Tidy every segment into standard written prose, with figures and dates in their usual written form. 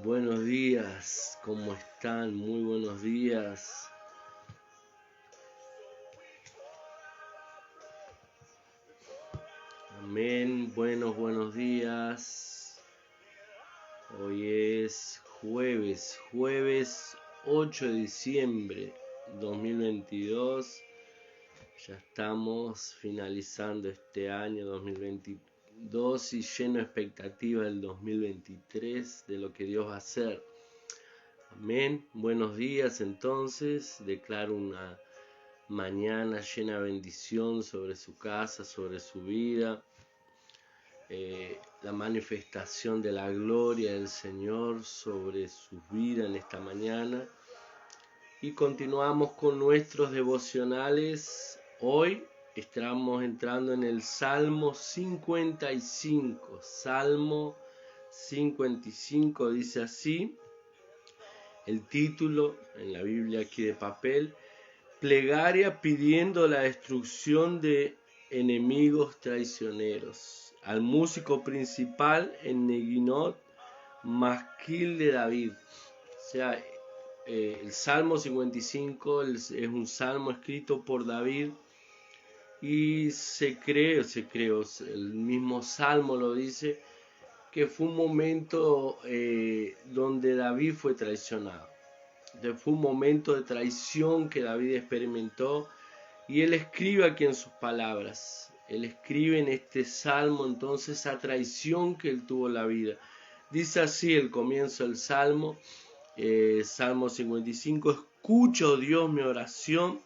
Buenos días, ¿cómo están? Muy buenos días. Amén, buenos días. Hoy es jueves 8 de diciembre 2022. Ya estamos finalizando este año 2022 y lleno de expectativa del 2023 de lo que Dios va a hacer. Amén. Buenos días entonces. Declaro una mañana llena de bendición sobre su casa, sobre su vida. La manifestación de la gloria del Señor sobre su vida en esta mañana. Y continuamos con nuestros devocionales. Hoy estamos entrando en el Salmo 55. Salmo 55 dice así. El título en la Biblia aquí de papel: plegaria pidiendo la destrucción de enemigos traicioneros. Al músico principal en Neguinot, Masquil de David. O sea, el Salmo 55 es un salmo escrito por David y se cree, el mismo salmo lo dice, que fue un momento donde David fue traicionado. Fue un momento de traición que David experimentó y él escribe aquí en sus palabras. Él escribe en este salmo entonces esa traición que él tuvo en la vida. Dice así el comienzo del salmo, Salmo 55: escucha, oh Dios, mi oración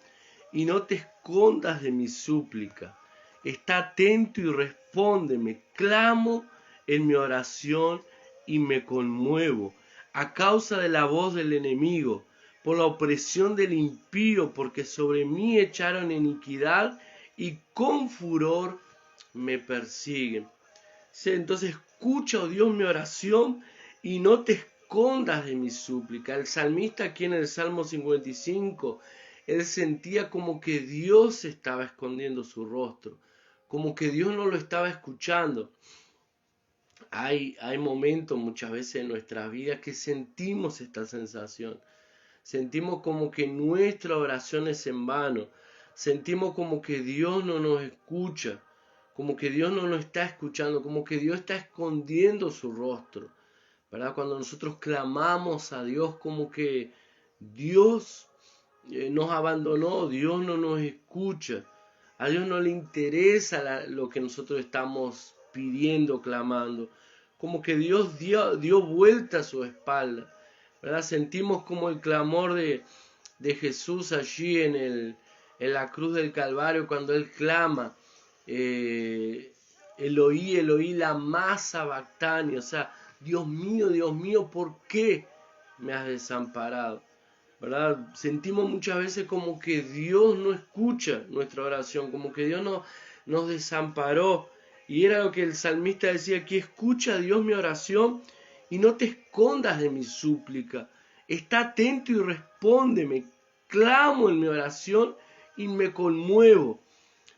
y no te escondas de mi súplica. Está atento y respóndeme. Clamo en mi oración y me conmuevo a causa de la voz del enemigo, por la opresión del impío, porque sobre mí echaron iniquidad y con furor me persiguen. Entonces escucha, oh Dios, mi oración y no te escondas de mi súplica. El salmista aquí en el Salmo 55, él sentía como que Dios estaba escondiendo su rostro, como que Dios no lo estaba escuchando. Hay momentos muchas veces en nuestras vidas que sentimos esta sensación. Sentimos como que nuestra oración es en vano. Sentimos como que Dios no nos escucha, como que Dios no nos está escuchando, como que Dios está escondiendo su rostro, ¿verdad? Cuando nosotros clamamos a Dios, como que Dios nos abandonó, Dios no nos escucha, a Dios no le interesa lo que nosotros estamos pidiendo, clamando, como que Dios dio vuelta a su espalda, ¿verdad? Sentimos como el clamor de Jesús allí en la cruz del Calvario, cuando él clama, Eloí, Eloí, lama sabactani, o sea, Dios mío, ¿por qué me has desamparado? ¿Verdad? Sentimos muchas veces como que Dios no escucha nuestra oración, como que Dios nos desamparó. Y era lo que el salmista decía aquí: escucha, Dios, mi oración y no te escondas de mi súplica. Está atento y respóndeme. Clamo en mi oración y me conmuevo.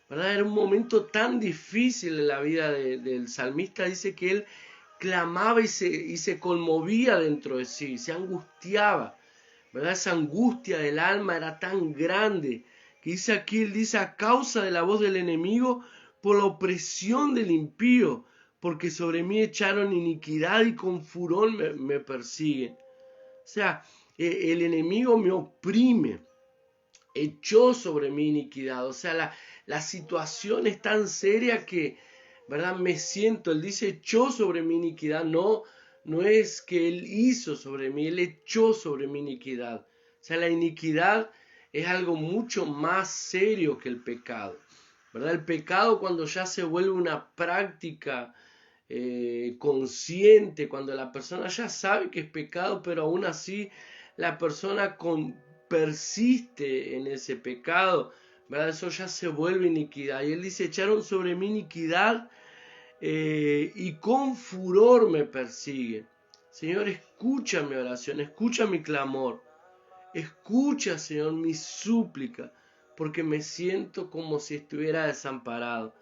¿Verdad? Era un momento tan difícil en la vida del salmista. Dice que él clamaba y se conmovía dentro de sí, se angustiaba. ¿Verdad? Esa angustia del alma era tan grande que dice aquí, él dice: a causa de la voz del enemigo, por la opresión del impío, porque sobre mí echaron iniquidad y con furor me persiguen. O sea, el enemigo me oprime, echó sobre mí iniquidad. O sea, la situación es tan seria que, ¿verdad? Me siento, él dice, echó sobre mí iniquidad. No es que él hizo sobre mí, él echó sobre mí iniquidad. O sea, la iniquidad es algo mucho más serio que el pecado, ¿verdad? El pecado, cuando ya se vuelve una práctica consciente, cuando la persona ya sabe que es pecado, pero aún así la persona persiste en ese pecado, ¿verdad? Eso ya se vuelve iniquidad. Y él dice: echaron sobre mí iniquidad y con furor me persiguen. Señor, escucha mi oración, escucha mi clamor, escucha, Señor, mi súplica, porque me siento como si estuviera desamparado.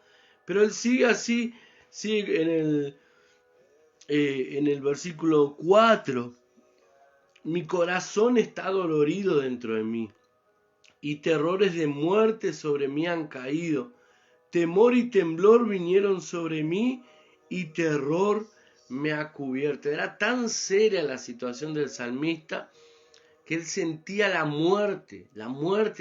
Pero él sigue así, sigue en el versículo 4. Mi corazón está dolorido dentro de mí, y terrores de muerte sobre mí han caído. Temor y temblor vinieron sobre mí, y terror me ha cubierto. Era tan seria la situación del salmista que él sentía la muerte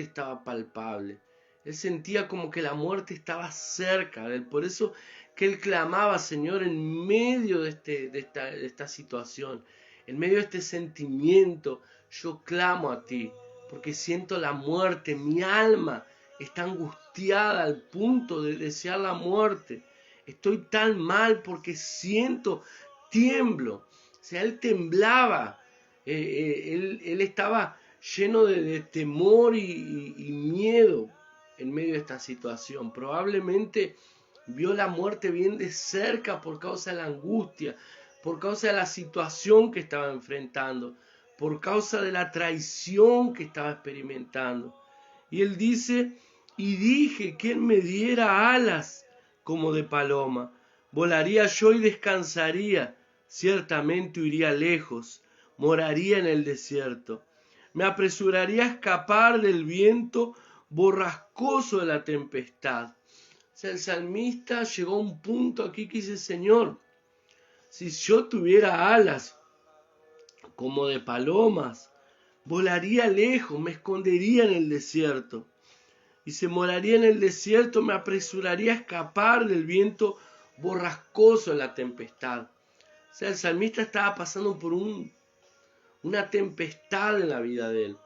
estaba palpable. Él sentía como que la muerte estaba cerca de él. Por eso que él clamaba, Señor, en medio de esta situación, en medio de este sentimiento, yo clamo a ti, porque siento la muerte, mi alma está angustiada al punto de desear la muerte. Estoy tan mal porque tiemblo. O sea, él temblaba. Él estaba lleno de temor y miedo en medio de esta situación. Probablemente vio la muerte bien de cerca por causa de la angustia, por causa de la situación que estaba enfrentando, por causa de la traición que estaba experimentando. Y él dice, y dije, ¿quién me diera alas como de paloma? Volaría yo y descansaría, ciertamente huiría lejos, moraría en el desierto. Me apresuraría a escapar del viento borrascoso de la tempestad. O sea, el salmista llegó a un punto aquí que dice, Señor, si yo tuviera alas como de palomas, volaría lejos, me escondería en el desierto. Y se moraría en el desierto, me apresuraría a escapar del viento borrascoso de la tempestad. O sea, el salmista estaba pasando por una tempestad en la vida de él.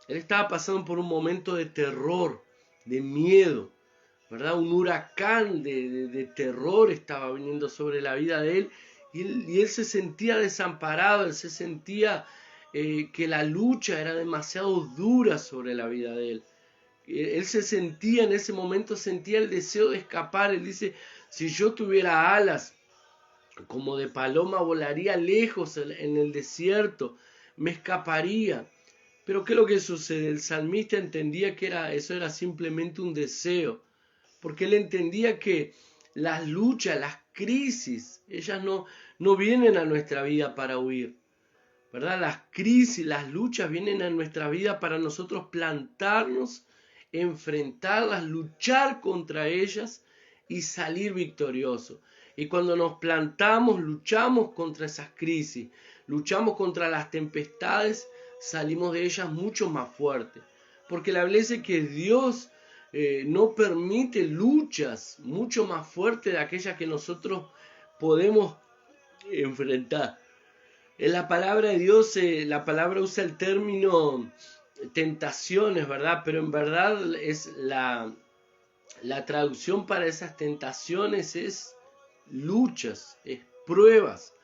Él estaba pasando por un momento de terror, de miedo, ¿verdad? Un huracán de terror estaba viniendo sobre la vida de él y él se sentía desamparado, él se sentía que la lucha era demasiado dura sobre la vida de él. Él se sentía en ese momento, sentía el deseo de escapar. Él dice, si yo tuviera alas como de paloma, volaría lejos en el desierto, me escaparía. Pero ¿qué es lo que sucede? El salmista entendía que eso era simplemente un deseo, porque él entendía que las luchas, las crisis, ellas no vienen a nuestra vida para huir, ¿verdad? Las crisis, las luchas vienen a nuestra vida para nosotros plantarnos, enfrentarlas, luchar contra ellas y salir victoriosos. Y cuando nos plantamos, luchamos contra esas crisis, luchamos contra las tempestades, salimos de ellas mucho más fuertes. Porque la Biblia dice que Dios no permite luchas mucho más fuertes de aquellas que nosotros podemos enfrentar. En la palabra de Dios, la palabra usa el término tentaciones, ¿verdad? Pero en verdad es la traducción para esas tentaciones es luchas, es pruebas,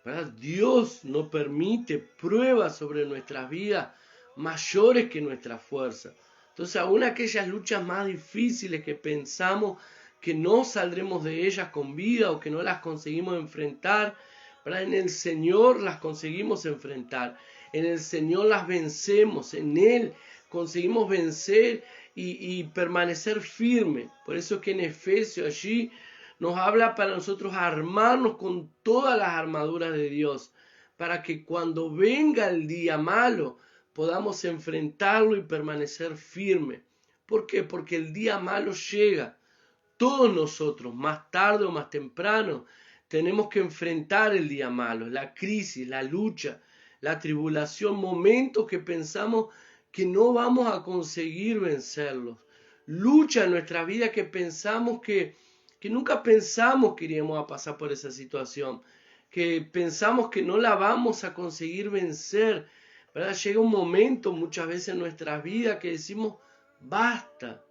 ¿verdad? Dios no permite pruebas sobre nuestras vidas mayores que nuestra fuerza. Entonces, aún aquellas luchas más difíciles que pensamos que no saldremos de ellas con vida o que no las conseguimos enfrentar, ¿verdad? En el Señor las conseguimos enfrentar, en el Señor las vencemos, en Él conseguimos vencer y permanecer firme. Por eso que en Efesios allí nos habla para nosotros armarnos con todas las armaduras de Dios, para que cuando venga el día malo podamos enfrentarlo y permanecer firme. ¿Por qué? Porque el día malo llega. Todos nosotros, más tarde o más temprano, tenemos que enfrentar el día malo, la crisis, la lucha, la tribulación, momentos que pensamos que no vamos a conseguir vencerlos. Lucha en nuestra vida que pensamos que nunca pensamos que iríamos a pasar por esa situación, que pensamos que no la vamos a conseguir vencer, ¿verdad? Llega un momento muchas veces en nuestra vida que decimos, basta,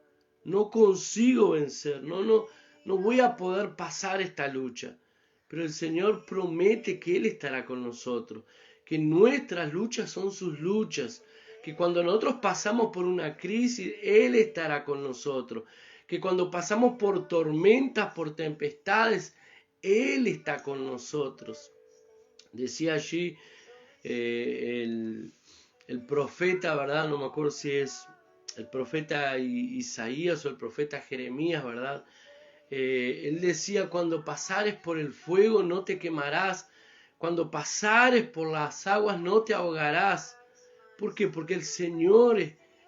no consigo vencer, no voy a poder pasar esta lucha. Pero el Señor promete que Él estará con nosotros, que nuestras luchas son sus luchas, que cuando nosotros pasamos por una crisis, Él estará con nosotros, que cuando pasamos por tormentas, por tempestades, Él está con nosotros. Decía allí el profeta, ¿verdad? No me acuerdo si es el profeta Isaías o el profeta Jeremías, ¿verdad? Él decía, cuando pasares por el fuego no te quemarás, Cuando pasares por las aguas no te ahogarás. ¿Por qué? Porque el Señor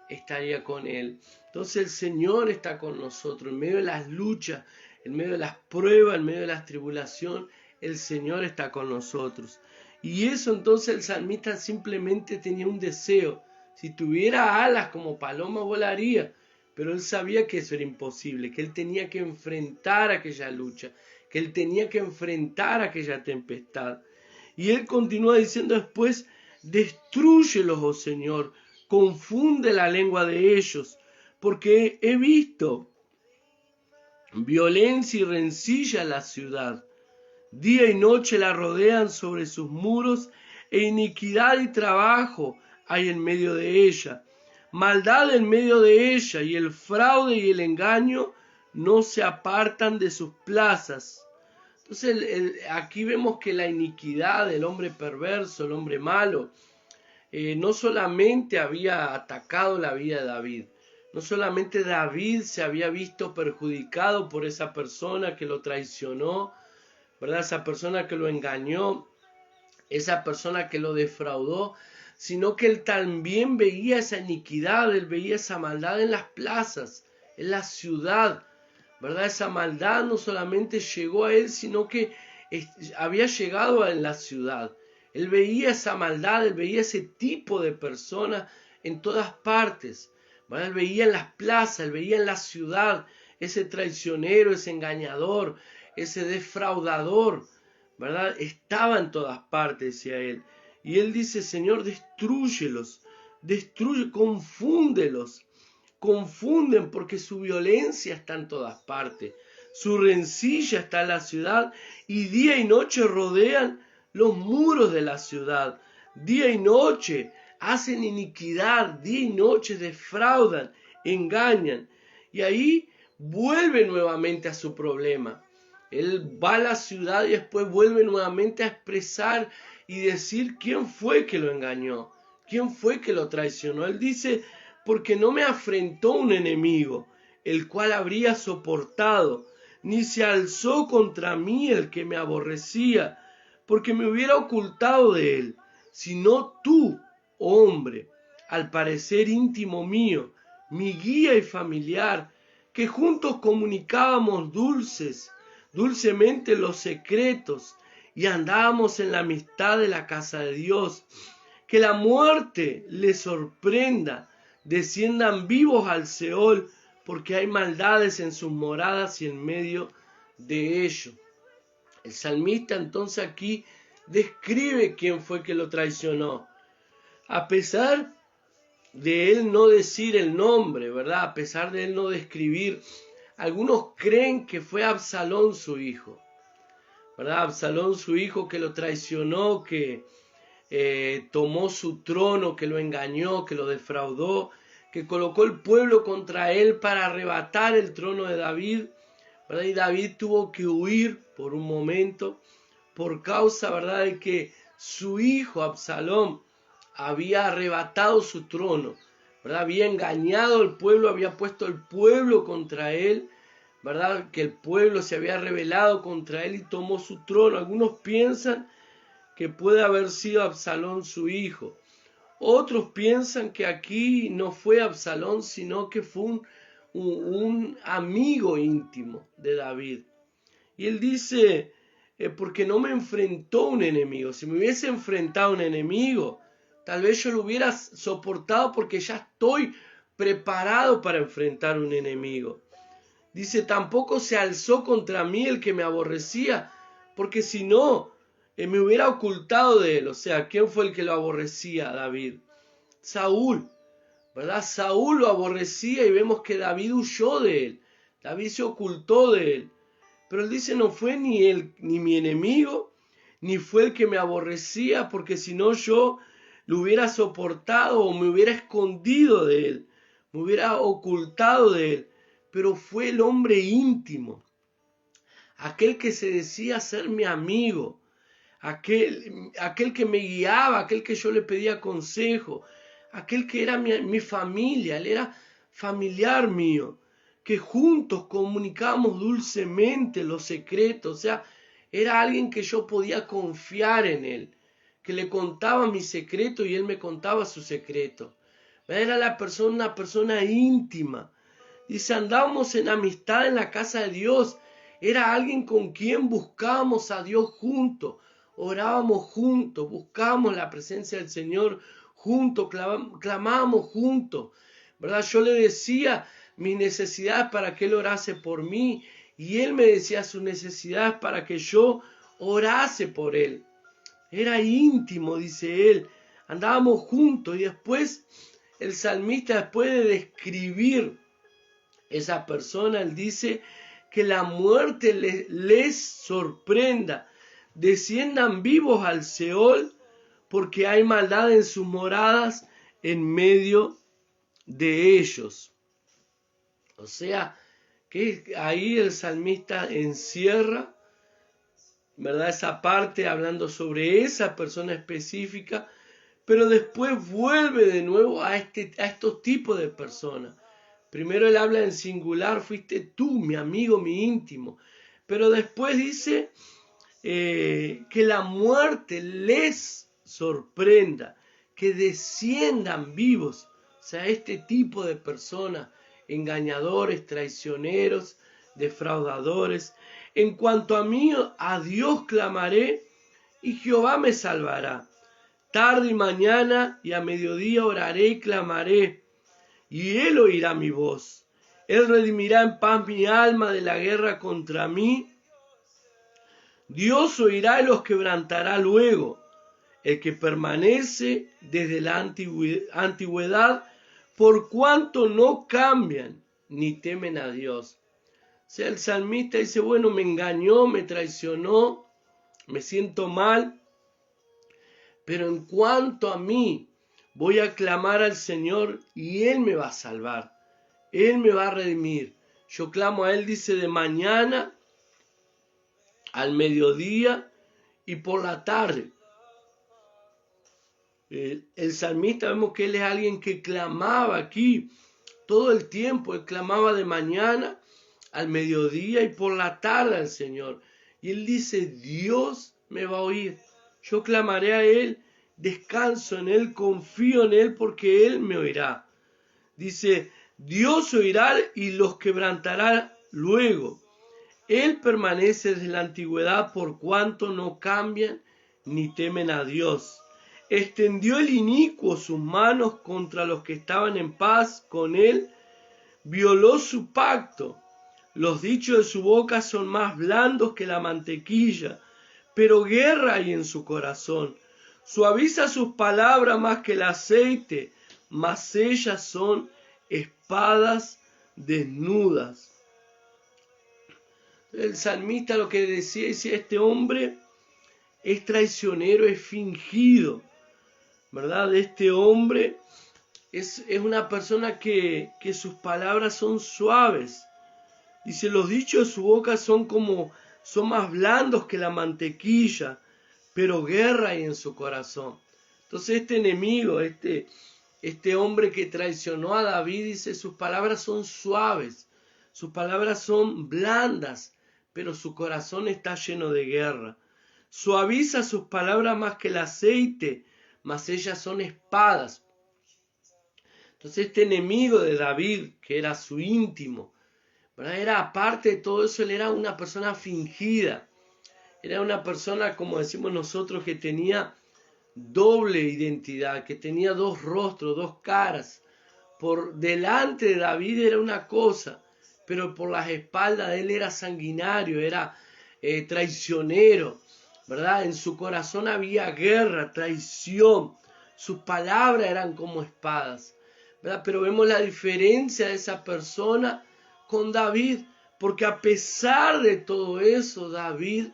estaría con él. Entonces el Señor está con nosotros en medio de las luchas, en medio de las pruebas, en medio de las tribulaciones. El Señor está con nosotros. Y eso entonces el salmista simplemente tenía un deseo. Si tuviera alas como paloma volaría, pero él sabía que eso era imposible, que él tenía que enfrentar aquella lucha, que él tenía que enfrentar aquella tempestad. Y él continúa diciendo después: destrúyelos, oh Señor, confunde la lengua de ellos, porque he visto violencia y rencilla en la ciudad. Día y noche la rodean sobre sus muros, e iniquidad y trabajo hay en medio de ella. Maldad en medio de ella, y el fraude y el engaño no se apartan de sus plazas. Entonces aquí vemos que la iniquidad del hombre perverso, el hombre malo, no solamente había atacado la vida de David, no solamente David se había visto perjudicado por esa persona que lo traicionó, ¿verdad? Esa persona que lo engañó, esa persona que lo defraudó, sino que él también veía esa iniquidad, él veía esa maldad en las plazas, en la ciudad, ¿verdad? Esa maldad no solamente llegó a él, sino que había llegado en la ciudad. Él veía esa maldad, él veía ese tipo de personas en todas partes, ¿verdad? Él veía en las plazas, él veía en la ciudad ese traicionero, ese engañador, ese defraudador, ¿verdad? Estaba en todas partes, decía él. Y él dice: Señor, destrúyelos, confúndelos. Confunden porque su violencia está en todas partes, su rencilla está en la ciudad, y día y noche rodean los muros de la ciudad. Día y noche hacen iniquidad, día y noche defraudan, engañan. Y ahí vuelve nuevamente a su problema. Él va a la ciudad y después vuelve nuevamente a expresar y decir quién fue que lo engañó, quién fue que lo traicionó. Él dice: porque no me afrentó un enemigo, el cual habría soportado, ni se alzó contra mí el que me aborrecía, porque me hubiera ocultado de él, sino tú, hombre, al parecer íntimo mío, mi guía y familiar, que juntos comunicábamos dulcemente los secretos, y andábamos en la amistad de la casa de Dios. Que la muerte les sorprenda, desciendan vivos al Seol, porque hay maldades en sus moradas y en medio de ellos. El salmista entonces aquí describe quién fue que lo traicionó. A pesar de él no decir el nombre, ¿verdad? A pesar de él no describir, algunos creen que fue Absalón su hijo, ¿verdad? Absalón su hijo que lo traicionó, que tomó su trono, que lo engañó, que lo defraudó, que colocó el pueblo contra él para arrebatar el trono de David, ¿verdad? Y David tuvo que huir por un momento por causa, ¿verdad?, de que su hijo Absalón había arrebatado su trono, ¿verdad? Había engañado al pueblo, había puesto el pueblo contra él, ¿verdad? Que el pueblo se había rebelado contra él y tomó su trono. Algunos piensan que puede haber sido Absalón su hijo. Otros piensan que aquí no fue Absalón, sino que fue un amigo íntimo de David. Y él dice: porque no me enfrentó un enemigo. Si me hubiese enfrentado un enemigo, tal vez yo lo hubiera soportado porque ya estoy preparado para enfrentar un enemigo. Dice: tampoco se alzó contra mí el que me aborrecía, porque si no, me hubiera ocultado de él. O sea, ¿quién fue el que lo aborrecía a David? Saúl, ¿verdad? Saúl lo aborrecía y vemos que David huyó de él. David se ocultó de él. Pero él dice: no fue ni él, ni mi enemigo, ni fue el que me aborrecía, porque si no yo lo hubiera soportado o me hubiera escondido de él, me hubiera ocultado de él. Pero fue el hombre íntimo, aquel que se decía ser mi amigo, aquel que me guiaba, aquel que yo le pedía consejo, aquel que era mi familia, él era familiar mío, que juntos comunicábamos dulcemente los secretos. O sea, Era alguien que yo podía confiar en él, que le contaba mi secreto y él me contaba su secreto. Era una persona íntima. Dice, andábamos en amistad en la casa de Dios. Era alguien con quien buscábamos a Dios juntos, orábamos juntos, buscábamos la presencia del Señor juntos, clamábamos juntos, ¿verdad? Yo le decía mis necesidades para que Él orase por mí y Él me decía sus necesidades para que yo orase por Él. Era íntimo, dice él, andábamos juntos. Y después el salmista, después de describir esa persona, él dice que la muerte les sorprenda, desciendan vivos al Seol, porque hay maldad en sus moradas en medio de ellos. O sea, que ahí el salmista encierra, ¿verdad?, esa parte hablando sobre esa persona específica, pero después vuelve de nuevo a estos tipos de personas. Primero él habla en singular, fuiste tú, mi amigo, mi íntimo. Pero después dice que la muerte les sorprenda, que desciendan vivos. O sea, este tipo de personas, engañadores, traicioneros, defraudadores. En cuanto a mí, a Dios clamaré y Jehová me salvará. Tarde y mañana y a mediodía oraré y clamaré, y Él oirá mi voz. Él redimirá en paz mi alma de la guerra contra mí. Dios oirá y los quebrantará luego. El que permanece desde la antigüedad, por cuanto no cambian ni temen a Dios. O sea, el salmista dice, bueno, me engañó, me traicionó, me siento mal, pero en cuanto a mí, voy a clamar al Señor y Él me va a salvar. Él me va a redimir. Yo clamo a Él, dice, de mañana, al mediodía y por la tarde. El salmista, vemos que él es alguien que clamaba aquí todo el tiempo. Él clamaba de mañana, al mediodía y por la tarde al Señor. Y él dice, Dios me va a oír. Yo clamaré a Él, descanso en Él, confío en Él porque Él me oirá. Dice, Dios oirá y los quebrantará luego. Él permanece desde la antigüedad por cuanto no cambian ni temen a Dios. Extendió el inicuo sus manos contra los que estaban en paz con Él, violó su pacto. Los dichos de su boca son más blandos que la mantequilla, pero guerra hay en su corazón. Suaviza sus palabras más que el aceite, mas ellas son espadas desnudas. El salmista lo que decía, este hombre es traicionero, es fingido, ¿verdad? Este hombre es una persona que sus palabras son suaves. Dice, los dichos de su boca son más blandos que la mantequilla, pero guerra hay en su corazón. Entonces este enemigo, este hombre que traicionó a David, dice, sus palabras son suaves, sus palabras son blandas, pero su corazón está lleno de guerra. Suaviza sus palabras más que el aceite, mas ellas son espadas. Entonces este enemigo de David, que era su íntimo, ¿verdad?, era aparte de todo eso, él era una persona fingida. Era una persona, como decimos nosotros, que tenía doble identidad, que tenía dos rostros, dos caras. Por delante de David era una cosa, pero por las espaldas de él era sanguinario, era traicionero, ¿verdad? En su corazón había guerra, traición. Sus palabras eran como espadas, ¿verdad? Pero vemos la diferencia de esa persona con David, porque a pesar de todo eso, David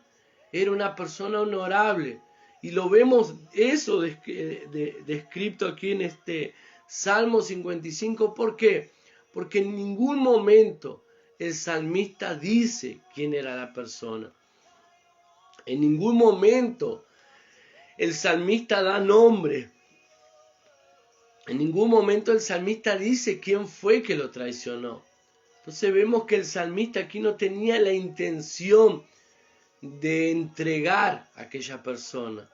era una persona honorable. Y lo vemos eso descrito aquí en este Salmo 55. ¿Por qué? Porque en ningún momento el salmista dice quién era la persona. En ningún momento el salmista da nombre. En ningún momento el salmista dice quién fue que lo traicionó. Entonces vemos que el salmista aquí no tenía la intención de entregar a aquella persona,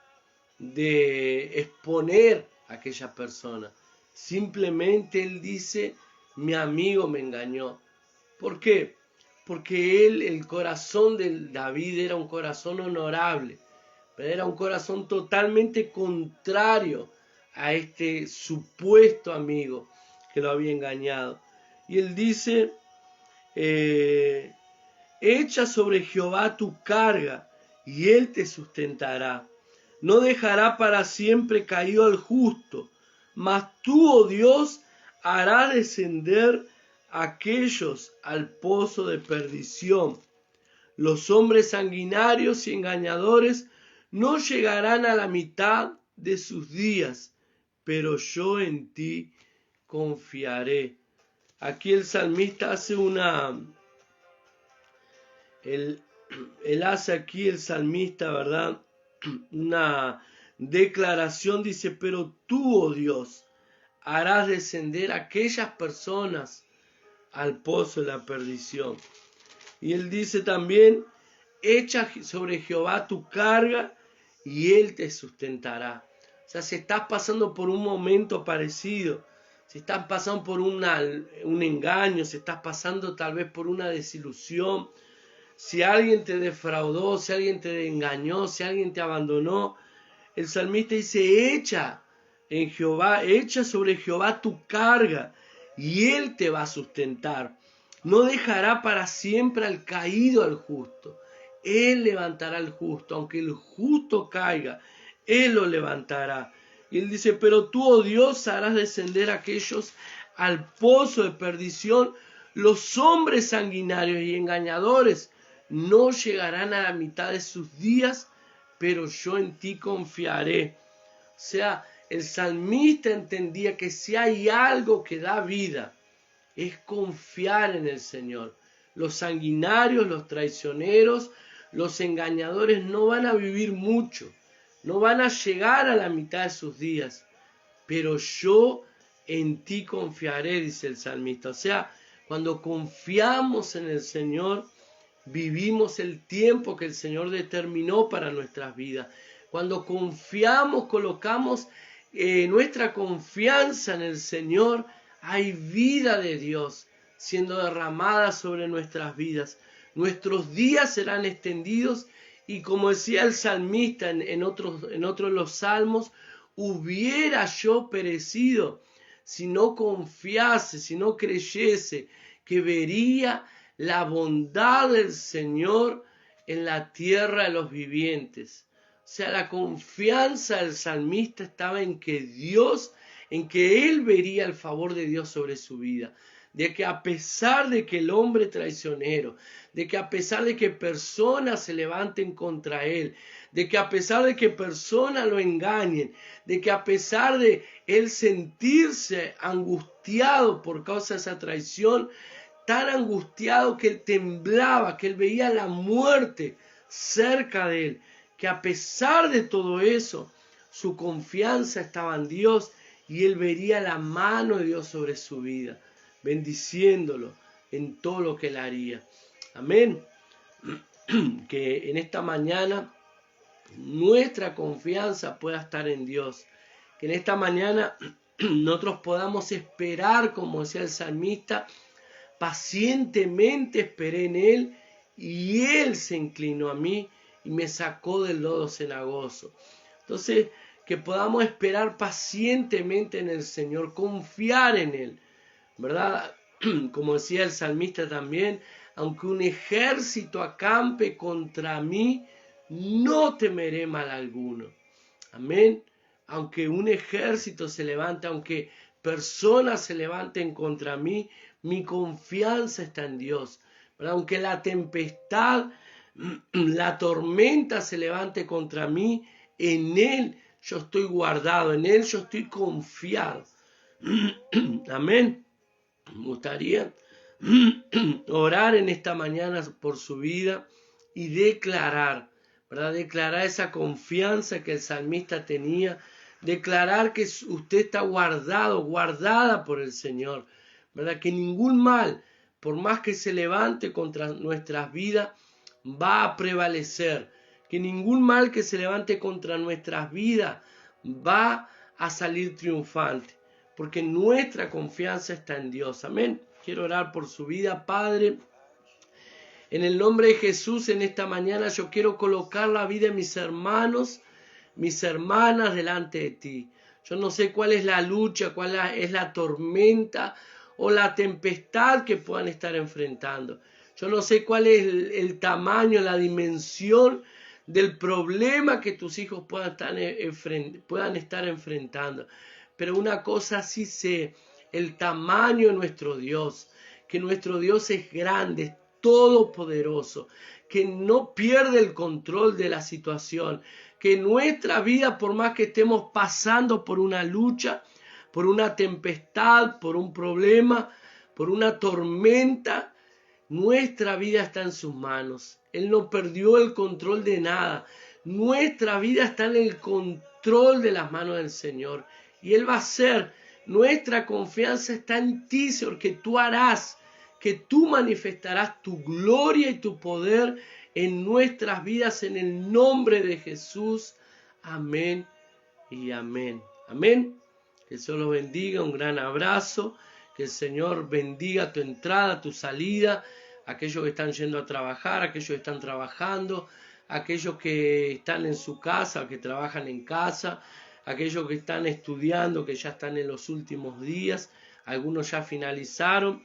de exponer a aquella persona. Simplemente él dice, mi amigo me engañó. ¿Por qué? Porque el corazón de David era un corazón honorable, pero era un corazón totalmente contrario a este supuesto amigo que lo había engañado. Y él dice, echa sobre Jehová tu carga y él te sustentará. No dejará para siempre caído al justo, mas tú, oh Dios, harás descender a aquellos al pozo de perdición. Los hombres sanguinarios y engañadores no llegarán a la mitad de sus días, pero yo en ti confiaré. Aquí el salmista hace él hace aquí el salmista, ¿verdad? Una declaración, dice, pero tú, oh Dios, harás descender a aquellas personas al pozo de la perdición. Y él dice también, echa sobre Jehová tu carga y él te sustentará. O sea, si estás pasando por un momento parecido, si estás pasando por un engaño, si estás pasando tal vez por una desilusión, si alguien te defraudó, si alguien te engañó, si alguien te abandonó, el salmista dice, echa sobre Jehová tu carga y él te va a sustentar. No dejará para siempre al caído al justo. Él levantará al justo, aunque el justo caiga, él lo levantará. Y él dice, pero tú, oh Dios, harás descender a aquellos al pozo de perdición. Los hombres sanguinarios y engañadores no llegarán a la mitad de sus días, pero yo en ti confiaré. O sea, el salmista entendía que si hay algo que da vida, es confiar en el Señor. Los sanguinarios, los traicioneros, los engañadores no van a vivir mucho, no van a llegar a la mitad de sus días, pero yo en ti confiaré, dice el salmista. O sea, cuando confiamos en el Señor, vivimos el tiempo que el Señor determinó para nuestras vidas. Cuando confiamos, colocamos nuestra confianza en el Señor, hay vida de Dios siendo derramada sobre nuestras vidas. Nuestros días serán extendidos y, como decía el salmista en otros de los salmos, hubiera yo perecido si no confiase, si no creyese que vería la bondad del Señor en la tierra de los vivientes. O sea, la confianza del salmista estaba en que él vería el favor de Dios sobre su vida. De que a pesar de que el hombre traicionero, de que a pesar de que personas se levanten contra él, de que a pesar de que personas lo engañen, de que a pesar de él sentirse angustiado por causa de esa traición, tan angustiado que él temblaba, que él veía la muerte cerca de él, que a pesar de todo eso, su confianza estaba en Dios y él vería la mano de Dios sobre su vida, bendiciéndolo en todo lo que él haría. Amén. Que en esta mañana nuestra confianza pueda estar en Dios. Que en esta mañana nosotros podamos esperar, como decía el salmista, pacientemente esperé en él y él se inclinó a mí y me sacó del lodo cenagoso. Entonces, que podamos esperar pacientemente en el Señor, confiar en él, ¿verdad? Como decía el salmista también, aunque un ejército acampe contra mí, no temeré mal alguno. Amén. Aunque un ejército se levante, aunque personas se levanten contra mí, mi confianza está en Dios. ¿Verdad? Aunque la tempestad, la tormenta se levante contra mí, en Él yo estoy guardado, en Él yo estoy confiado. Amén. Me gustaría orar en esta mañana por su vida y declarar, ¿verdad? Declarar esa confianza que el salmista tenía, declarar que usted está guardado, guardada por el Señor, ¿verdad? Que ningún mal, por más que se levante contra nuestras vidas, va a prevalecer, que ningún mal que se levante contra nuestras vidas va a salir triunfante, porque nuestra confianza está en Dios. Amén. Quiero orar por su vida, Padre. En el nombre de Jesús, en esta mañana yo quiero colocar la vida de mis hermanos, mis hermanas delante de ti. Yo no sé cuál es la lucha, cuál es la tormenta o la tempestad que puedan estar enfrentando. Yo no sé cuál es el tamaño, la dimensión del problema que tus hijos puedan estar enfrentando. Pero una cosa sí sé, el tamaño de nuestro Dios, que nuestro Dios es grande, todopoderoso, que no pierde el control de la situación, que nuestra vida, por más que estemos pasando por una lucha, por una tempestad, por un problema, por una tormenta, nuestra vida está en sus manos. Él no perdió el control de nada. Nuestra vida está en el control de las manos del Señor. Y Él va a hacer. Nuestra confianza está en ti, Señor, que tú harás, que tú manifestarás tu gloria y tu poder en nuestras vidas en el nombre de Jesús. Amén y amén. Amén. Que el Señor los bendiga. Un gran abrazo. Que el Señor bendiga tu entrada, tu salida, aquellos que están yendo a trabajar, aquellos que están trabajando, aquellos que están en su casa, que trabajan en casa, aquellos que están estudiando, que ya están en los últimos días, algunos ya finalizaron.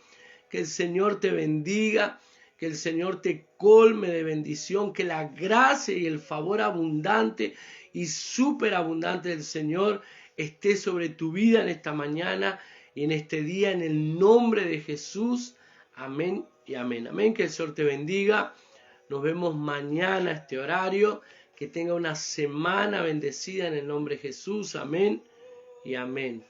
Que el Señor te bendiga, que el Señor te colme de bendición, que la gracia y el favor abundante y superabundante del Señor esté sobre tu vida en esta mañana y en este día, en el nombre de Jesús. Amén y amén. Amén. Que el Señor te bendiga. Nos vemos mañana a este horario. Que tenga una semana bendecida en el nombre de Jesús. Amén y amén.